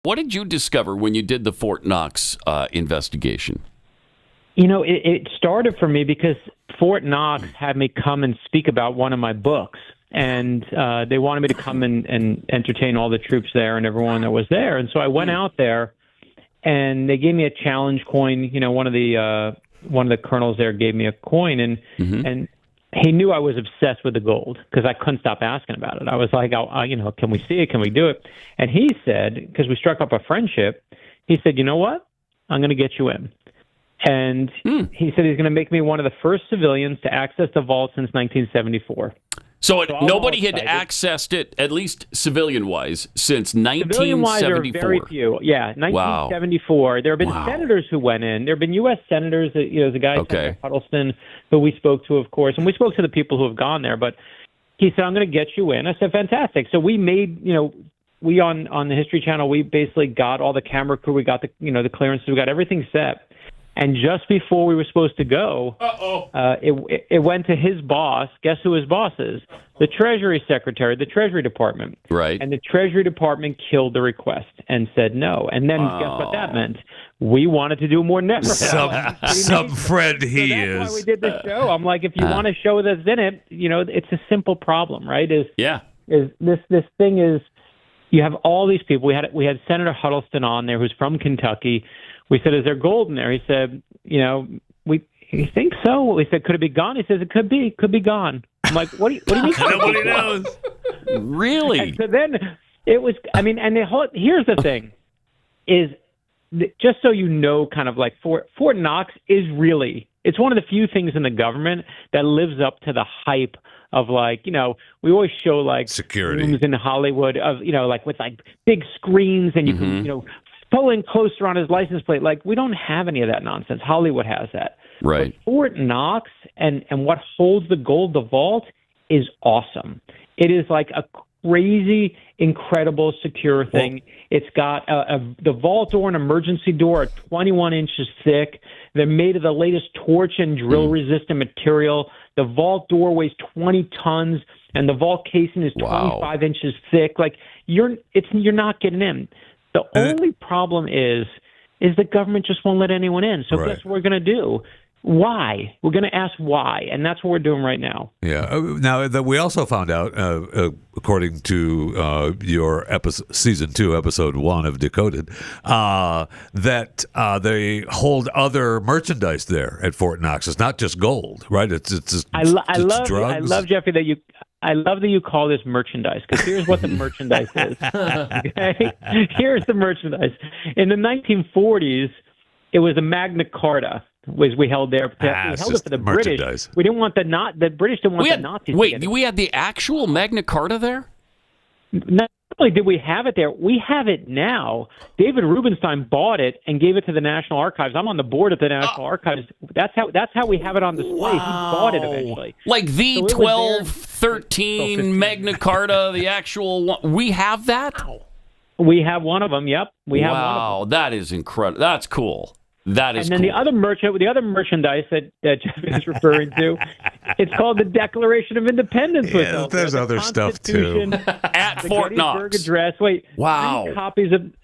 What did you discover when you did the Fort Knox investigation? It started for me because Fort Knox had me come and speak about one of my books. And they wanted me to come and entertain all the troops there and everyone that was there. And so I went out there, and they gave me a challenge coin. One of the colonels there gave me a coin, and he knew I was obsessed with the gold because I couldn't stop asking about it. I was like, can we see it? Can we do it? And he said, because we struck up a friendship, he said, you know what? I'm going to get you in. And he said he's going to make me one of the first civilians to access the vault since 1974. So nobody had accessed it, at least civilian-wise, since 1974. Civilian-wise, there are very few. Yeah, 1974. Wow. There have been senators who went in. There have been U.S. senators. There's a guy, Senator Huddleston, who we spoke to, of course, and we spoke to the people who have gone there. But he said, "I'm going to get you in." I said, "Fantastic." So we made, we on the History Channel, we basically got all the camera crew. We got the clearances. We got everything set. And just before we were supposed to go, it went to his boss. Guess who his boss is? The Treasury Secretary, the Treasury Department. Right. And the Treasury Department killed the request and said no. And then guess what that meant? We wanted to do more network. Some friend he so that's is. Why we did the show. I'm like, if you want a show that's in it, it's a simple problem, right? Is this thing is, you have all these people. We had Senator Huddleston on there, who's from Kentucky. We said, is there gold in there? He said, he thinks so. We said, could it be gone? He says, it could be gone. I'm like, what do you mean? Nobody knows. Really? And so then it was, here's the thing, is just so you know, kind of like Fort Knox is really, it's one of the few things in the government that lives up to the hype of we always show security rooms in Hollywood of, with big screens and you can, pull in closer on his license plate. We don't have any of that nonsense. Hollywood has that. Right. But Fort Knox and what holds the gold, the vault, is awesome. It is like a crazy, incredible, secure thing. It's got the vault door and emergency door are 21 inches thick. They're made of the latest torch and drill-resistant material. The vault door weighs 20 tons, and the vault casing is 25 inches thick. You're not getting in. The only problem is the government just won't let anyone in. So guess what we're going to do? Why? We're going to ask why, and that's what we're doing right now. Yeah. Now, we also found out, according to your season 2, episode 1 of Decoded, that they hold other merchandise there at Fort Knox. It's not just gold, right? It's drugs. I love, Jeffrey, that you. I love that you call this merchandise, because here's what the merchandise is. Okay? Here's the merchandise. In the 1940s, it was a Magna Carta. We held there. We held it for the British. We didn't want the British didn't want the Nazis. Wait, we had the actual Magna Carta there? Not only did we have it there, we have it now. David Rubenstein bought it and gave it to the National Archives. I'm on the board at the National Archives. That's how we have it on display. Wow. He bought it eventually. Like the 1213 Magna Carta, the actual one. We have that? We have one of them, yep. We have one of them. Wow, that is incredible. That's cool. That is and then cool. the other merchandise that Jeff is referring to, it's called the Declaration of Independence. Yeah, there's other stuff too. At Fort Knox. Address. Wait, wow.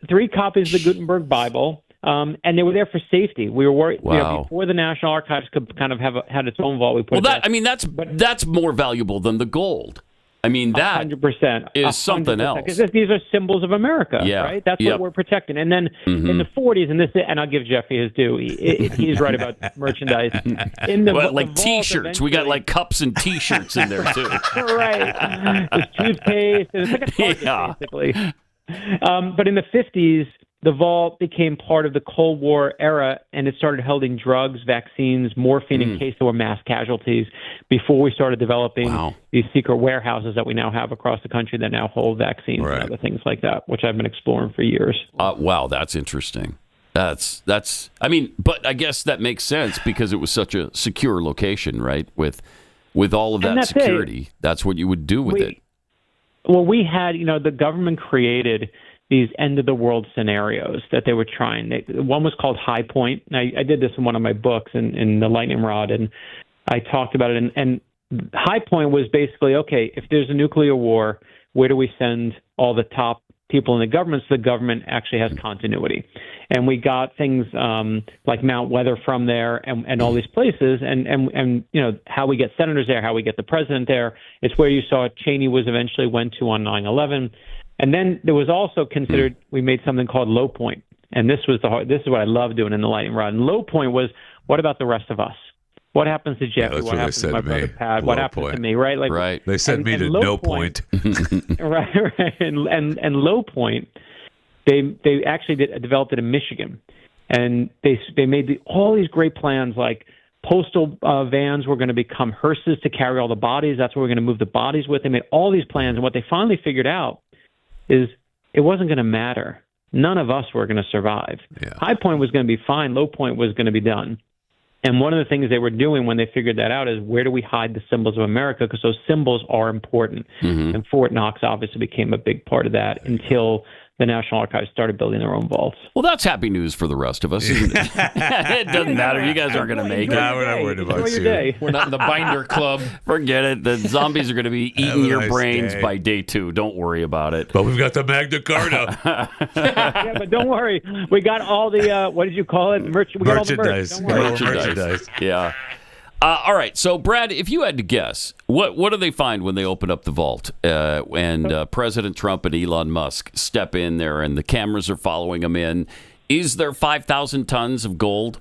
Three copies of the Gutenberg Bible, and they were there for safety. We were worried before the National Archives could kind of had its own vault. We put that's more valuable than the gold. I mean, that 100% is something else. Because these are symbols of America, right? That's what we're protecting. And then in the 40s, and I'll give Jeffy his due. He's right about merchandise. Like T-shirts. We got like cups and T-shirts in there, too. Right. There's toothpaste. It's like a Target, basically. But in the 50s, the vault became part of the Cold War era, and it started holding drugs, vaccines, morphine in case there were mass casualties before we started developing these secret warehouses that we now have across the country that now hold vaccines and other things like that, which I've been exploring for years. Wow, that's interesting. But I guess that makes sense because it was such a secure location, right? With all of that security, that's what you would do with it. Well, we had, the government created these end-of-the-world scenarios that they were trying. One was called High Point. I did this in one of my books in The Lightning Rod, and I talked about it. And High Point was basically, okay, if there's a nuclear war, where do we send all the top people in the government, so the government actually has continuity. And we got things like Mount Weather from there and all these places, and how we get senators there, how we get the president there. It's where you saw Cheney was eventually went to on 9/11. And then there was also considered, we made something called Low Point. And this is what I love doing in the lightning rod. And Low Point was, what about the rest of us? What happens to Jeffrey? What happens to my brother Pat? What happens to me? Right? Right. They sent me to No Point. Right. And Low Point, they actually developed it in Michigan, and they made all these great plans, like postal vans were going to become hearses to carry all the bodies. That's where we're going to move the bodies with. They made all these plans, and what they finally figured out is it wasn't going to matter. None of us were going to survive. Yeah. High Point was going to be fine. Low Point was going to be done. And one of the things they were doing when they figured that out is, where do we hide the symbols of America? Because those symbols are important. And Fort Knox obviously became a big part of that until the National Archives started building their own vaults. Well, that's happy news for the rest of us, isn't it? It doesn't matter. You guys aren't going to make it. We're not worried about you. We're not in the binder club. Forget it. The zombies are going to be eating your nice brains day. by day 2. Don't worry about it. But we've got the Magna Carta. Yeah, but don't worry. We got all the, what did you call it? We got all the merch. Merchandise. Don't worry. Merchandise. Yeah. All right. So, Brad, if you had to guess, what do they find when they open up the vault and President Trump and Elon Musk step in there and the cameras are following them in? Is there 5,000 tons of gold?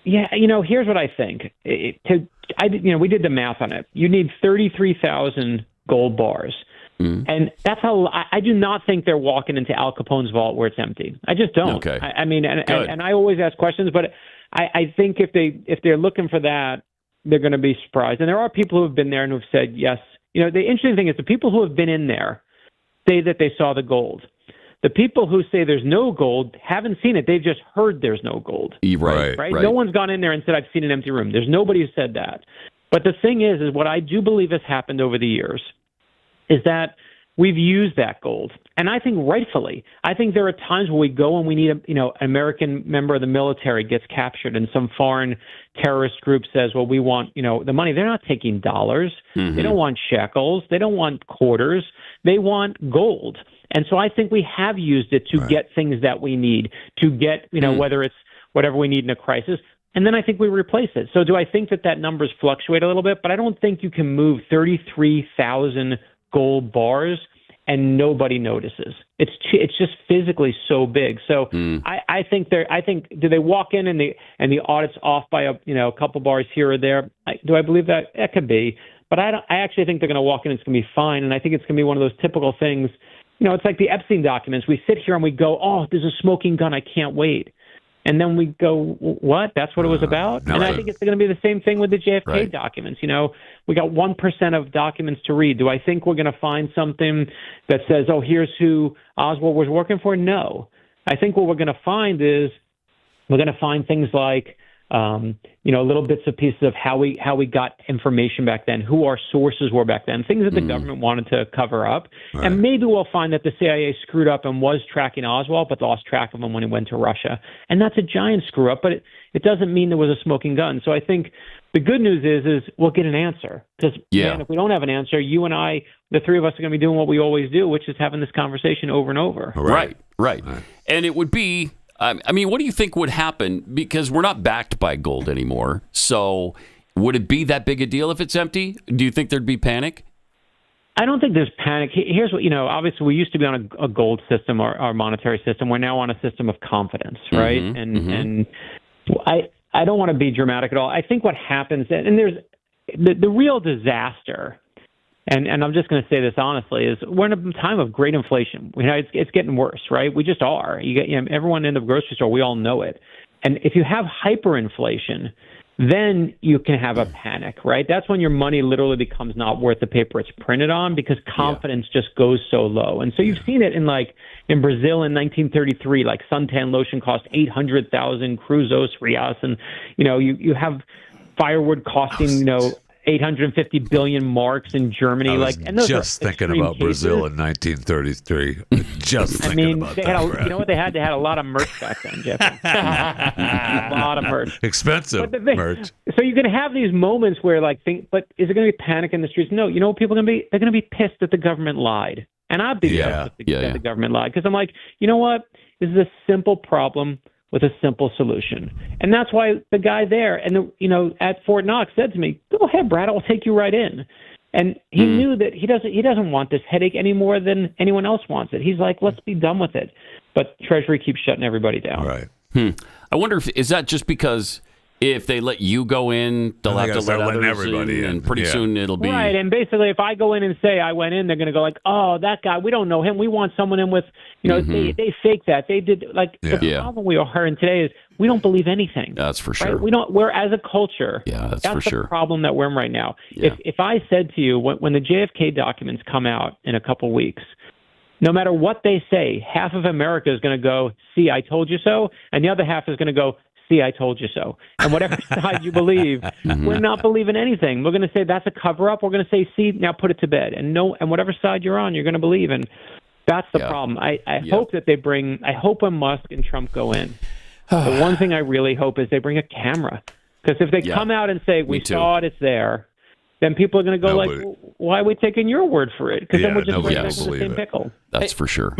Yeah, here's what I think. We did the math on it. You need 33,000 gold bars. And that's how I do not think they're walking into Al Capone's vault where it's empty. I just don't. Okay. And I always ask questions, but I think if they're looking for that, they're going to be surprised. And there are people who have been there and who've said yes. The interesting thing is the people who have been in there say that they saw the gold. The people who say there's no gold haven't seen it. They've just heard there's no gold. Right. No one's gone in there and said, I've seen an empty room. There's nobody who said that. But the thing is what I do believe has happened over the years is that we've used that gold. And I think rightfully, I think there are times where we go and we need an American member of the military gets captured and some foreign terrorist group says, well, we want, the money. They're not taking dollars. They don't want shekels. They don't want quarters. They want gold. And so I think we have used it to get things that we need, to get, whether it's whatever we need in a crisis. And then I think we replace it. So do I think that numbers fluctuate a little bit? But I don't think you can move 33,000 gold bars and nobody notices. It's just physically so big. So I think do they walk in and the audit's off by a couple bars here or there? Do I believe that? That could be. But I actually think they're going to walk in and it's going to be fine. And I think it's going to be one of those typical things. It's like the Epstein documents. We sit here and we go, oh, there's a smoking gun. I can't wait. And then we go, what? That's what it was about? And I think it's going to be the same thing with the JFK documents. We got 1% of documents to read. Do I think we're going to find something that says, oh, here's who Oswald was working for? No. I think what we're going to find is we're going to find things like, little bits and pieces of how we got information back then, who our sources were back then, things that the government wanted to cover up. Right. And maybe we'll find that the CIA screwed up and was tracking Oswald, but lost track of him when he went to Russia. And that's a giant screw up, but it doesn't mean there was a smoking gun. So I think the good news is we'll get an answer. Because if we don't have an answer, you and I, the three of us, are going to be doing what we always do, which is having this conversation over and over. Right. And it would be, what do you think would happen? Because we're not backed by gold anymore. So would it be that big a deal if it's empty? Do you think there'd be panic? I don't think there's panic. Here's what, obviously we used to be on a gold system, our monetary system. We're now on a system of confidence, right? And I don't want to be dramatic at all. I think what happens, and there's the real disaster, and I'm just going to say this honestly, is we're in a time of great inflation. It's getting worse, right? We just are. You get everyone in the grocery store. We all know it. And if you have hyperinflation, then you can have a panic, right? That's when your money literally becomes not worth the paper it's printed on because confidence just goes so low. And so you've seen it in Brazil in 1933, suntan lotion cost 800,000 cruzos reais, and you have firewood costing 850 billion marks in Germany. And those just thinking about cases. Brazil in 1933. Just thinking about that. You know what they had? They had a lot of merch back then, Jeff. A lot of merch. Expensive merch. So you can have these moments where but is it going to be panic in the streets? No. You know what people are going to be? They're going to be pissed that the government lied. And I'd be Yeah. the government lied, because I'm like, you know what? This is a simple problem with a simple solution. And that's why the guy there at Fort Knox said to me, go ahead, Brad, I'll take you right in. And he knew that he doesn't want this headache any more than anyone else wants it. He's like, let's be done with it. But Treasury keeps shutting everybody down. Right. I wonder is that just because if they let you go in, they'll have to let letting others everybody in. and pretty soon it'll be right. And basically, if I go in and say I went in, they're going to go like, "Oh, that guy, we don't know him. We want someone in with, they fake that. They did like the problem we are in today is we don't believe anything. That's for sure. Right? We don't. We're as a culture. Yeah, that's for the sure. problem that we're in right now. Yeah. If I said to you when the JFK documents come out in a couple weeks, no matter what they say, half of America is going to go, "See, I told you so," and the other half is going to go, "See, I told you so." And whatever side you believe, we're not believing anything. We're going to say that's a cover-up. We're going to say, "See, now put it to bed." And whatever side you're on, you're going to believe. And that's the problem. I hope that I hope when Musk and Trump go in, the one thing I really hope is they bring a camera. Because if they come out and say, "We saw it, it's there," then people are going to go like, "Why are we taking your word for it?" Because then we're just right back in the same pickle. That's for sure.